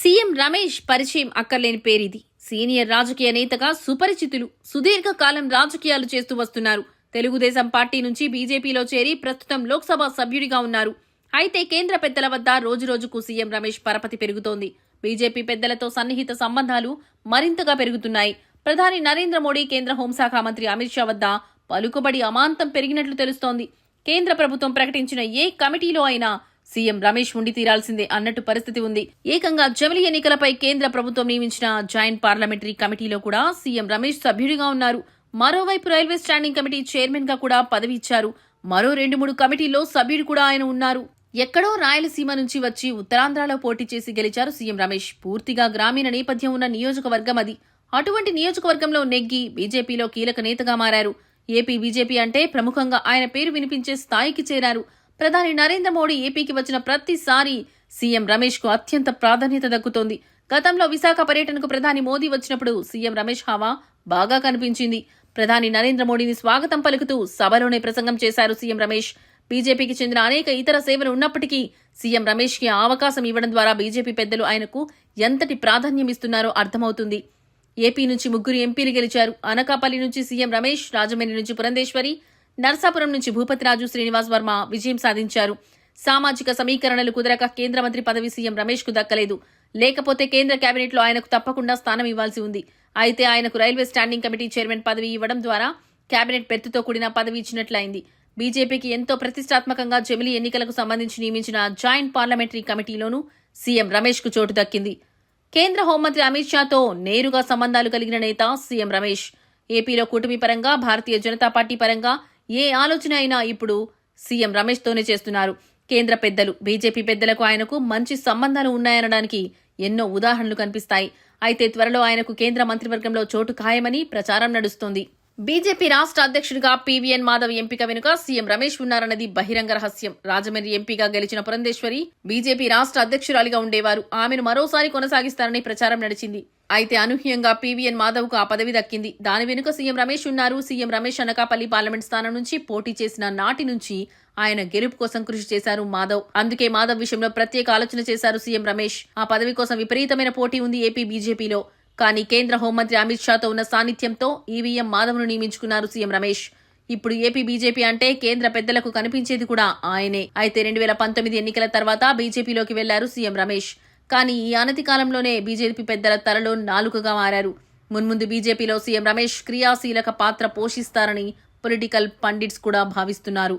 CM Ramesh పరిచయం అక్కర్లేని పేరిది. Senior రాజకీయ నేతగా సుపరిచితులు. సుదీర్ఘకాలం రాజకీయాలు చేస్తూ వస్తున్నారు. తెలుగుదేశం పార్టీ నుంచి బీజేపీలో చేరి ప్రస్తుతం లోక్సభ సభ్యుడిగా ఉన్నారు. అయితే కేంద్ర పెద్దల వద్ద రోజురోజుకు సీఎం రమేష్ పరపతి పెరుగుతోంది. బీజేపీ పెద్దలతో సన్నిహిత సంబంధాలు మరింతగా పెరుగుతున్నాయి. ప్రధాని నరేంద్ర మోడీ, కేంద్ర హోంశాఖ మంత్రి అమిత్ షా వద్ద పలుకుబడి అమాంతం పెరిగినట్లు తెలుస్తోంది. కేంద్ర ప్రభుత్వం ప్రకటించిన ఏ కమిటీలో అయినా సీఎం రమేష్ ఉండి తీరాల్సిందే అన్నట్టు పరిస్థితి ఉంది. ఏకంగా జమిలి ఎన్నికలపై కేంద్ర ప్రభుత్వం నియమించిన జాయింట్ పార్లమెంటరీ కమిటీలో కూడా సీఎం రమేష్ సభ్యుడిగా ఉన్నారు. మరోవైపు రైల్వే స్టాండింగ్ కమిటీ చైర్మన్ గా కూడా పదవి ఇచ్చారు. మరో 2-3 కమిటీల్లో సభ్యుడు కూడా ఆయన ఉన్నారు. ఎక్కడో రాయలసీమ నుంచి వచ్చి ఉత్తరాంధ్రలో పోటీ చేసి గెలిచారు సీఎం రమేష్. పూర్తిగా గ్రామీణ నేపథ్యం ఉన్న నియోజకవర్గం అది. అటువంటి నియోజకవర్గంలో నెగ్గి బీజేపీలో కీలక నేతగా మారారు. ఏపీ బీజేపీ అంటే ప్రముఖంగా ఆయన పేరు వినిపించే స్థాయికి చేరారు. ప్రధాని నరేంద్ర మోడీ ఏపీకి వచ్చిన ప్రతిసారి సీఎం రమేష్ కు అత్యంత ప్రాధాన్యత దక్కుతోంది. గతంలో విశాఖ పర్యటనకు ప్రధాని మోదీ వచ్చినప్పుడు సీఎం రమేష్ హవా బాగా కనిపించింది. ప్రధాని నరేంద్ర మోడీని స్వాగతం పలుకుతూ సభలోనే ప్రసంగం చేశారు సీఎం రమేష్. బీజేపీకి చెందిన అనేక ఇతర సేవలు ఉన్నప్పటికీ సీఎం రమేష్ కి అవకాశం ఇవ్వడం ద్వారా బీజేపీ పెద్దలు ఆయనకు ఎంతటి ప్రాధాన్యమిస్తున్నారో అర్థమవుతుంది. ఏపీ నుంచి 3 ఎంపీలు గెలిచారు. అనకాపల్లి నుంచి సీఎం రమేష్, రాజమండ్రి నుంచి పురంధేశ్వరి, నర్సాపురం నుంచి భూపతిరాజు శ్రీనివాస్ వర్మ విజయం సాధించారు. సామాజిక సమీకరణలు కుదరక కేంద్ర మంత్రి పదవి సీఎం రమేష్ కు దక్కలేదు. లేకపోతే కేంద్ర కేబినెట్ లో ఆయనకు తప్పకుండా స్థానం ఇవ్వాల్సి ఉంది. అయితే ఆయనకు రైల్వే స్టాండింగ్ కమిటీ చైర్మన్ పదవి ఇవ్వడం ద్వారా కేబినెట్ పెర్తుతో కూడిన పదవి ఇచ్చినట్లయింది. బీజేపీకి ఎంతో ప్రతిష్టాత్మకంగా జమిలి ఎన్నికలకు సంబంధించి నియమించిన జాయింట్ పార్లమెంటరీ కమిటీలోనూ సీఎం రమేష్ కు చోటు దక్కింది. కేంద్ర హోంమంత్రి అమిత్ షాతో నేరుగా సంబంధాలు కలిగిన నేత సీఎం రమేష్. ఏపీలో కూటమి పరంగా, భారతీయ జనతా పార్టీ పరంగా ఏ ఆలోచన అయినా ఇప్పుడు సీఎం రమేష్ తోనే చేస్తున్నారు. కేంద్ర పెద్దలు, బీజేపీ పెద్దలకు ఆయనకు మంచి సంబంధాలు ఉన్నాయనడానికి ఎన్నో ఉదాహరణలు కనిపిస్తాయి. అయితే త్వరలో ఆయనకు కేంద్ర మంత్రివర్గంలో చోటు ఖాయమని ప్రచారం నడుస్తోంది. బీజేపీ రాష్ట్ర అధ్యక్షుడిగా పీవీఎన్ మాధవ్ ఎంపిక వెనుక సీఎం రమేష్ ఉన్నారన్నది బహిరంగ రహస్యం. రాజమండ్రి ఎంపీగా గెలిచిన పురంధేశ్వరి బీజేపీ రాష్ట్ర అధ్యక్షురాలిగా ఉండేవారు. ఆమెను మరోసారి కొనసాగిస్తారని ప్రచారం నడిచింది. అయితే అనూహ్యంగా పీవీఎన్ మాధవ్ కు ఆ పదవి దక్కింది. దాని వెనుక సీఎం రమేష్ ఉన్నారు. సీఎం రమేష్ అనకాపల్లి పార్లమెంట్ స్థానం నుంచి పోటీ చేసిన నాటి నుంచి ఆయన గెలుపు కోసం కృషి చేశారు మాధవ్. అందుకే మాధవ్ విషయంలో ప్రత్యేక ఆలోచన చేశారు సీఎం రమేష్. ఆ పదవి కోసం విపరీతమైన పోటీ ఉంది ఏపీ బీజేపీలో. కానీ కేంద్ర హోంమంత్రి అమిత్ షాతో ఉన్న సాన్నిధ్యంతో ఈవీఎం మాధవ్ను నియమించుకున్నారు సీఎం రమేష్. ఇప్పుడు ఏపీ బీజేపీ అంటే కేంద్ర పెద్దలకు కనిపించేది కూడా ఆయనే. అయితే 2019 ఎన్నికల తర్వాత బీజేపీలోకి వెళ్లారు సీఎం రమేష్. కానీ ఈ అనతి కాలంలోనే బీజేపీ పెద్దల తలలో నాలుకగా మారారు. మున్ముందు బీజేపీలో సీఎం రమేష్ క్రియాశీలక పాత్ర పోషిస్తారని పొలిటికల్ పండిట్స్ కూడా భావిస్తున్నారు.